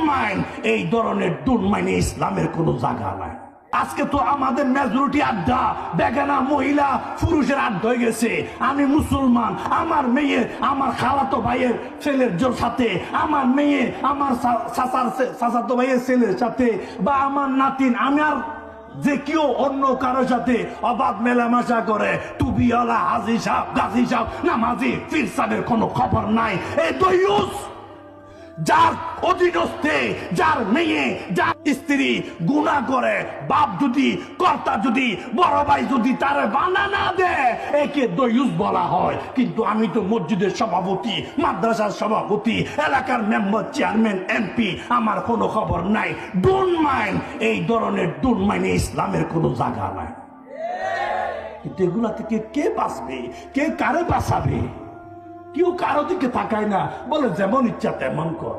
Mind এই ধরনের don't mind ইসলামের কোনো জায়গা নাই। আজকে তো আমাদের মেজরিটি আড্ডা বেগানা মহিলা পুরুষের আড্ডা হয়ে গেছে। আমি মুসলমান, আমার মেয়ে আমার খালাতো ভাইয়ের ছেলের সাথে, আমার মেয়ে আমার চাচাতো ভাইয়ের ছেলের সাথে, বা আমার নাতিন আমার যে কেউ অন্য কারোর সাথে অবাধ মেলামেশা করে। টুবিওয়ালা হাজি সাহেব, গাজী সাহেব, নামাজি পীর সাহেবের কোনো খবর নাই। এই দয়ুস যার অধীনস্থে যার মেয়ে যার স্ত্রী গুনাহ করে, বাপ যদি কর্তা যদি বড় ভাই যদি তার বানা না দেয়, একে দয়ুস বলা হয়। কিন্তু আমি তো মসজিদের সভাপতি, মাদ্রাসার সভাপতি, এলাকার মেম্বার, চেয়ারম্যান, এমপি, আমার কোনো খবর নাই। ডোন্ট মাইন্ড এই ধরনের ডোন্ট মাইন্ড ইসলামের কোনো জায়গা নাই। কিন্তু এগুলা থেকে কে বাঁচবে, কে কারে বাঁচাবে? কেউ কারো দিকে তাকায় না, বলে যেমন ইচ্ছা তেমন কর।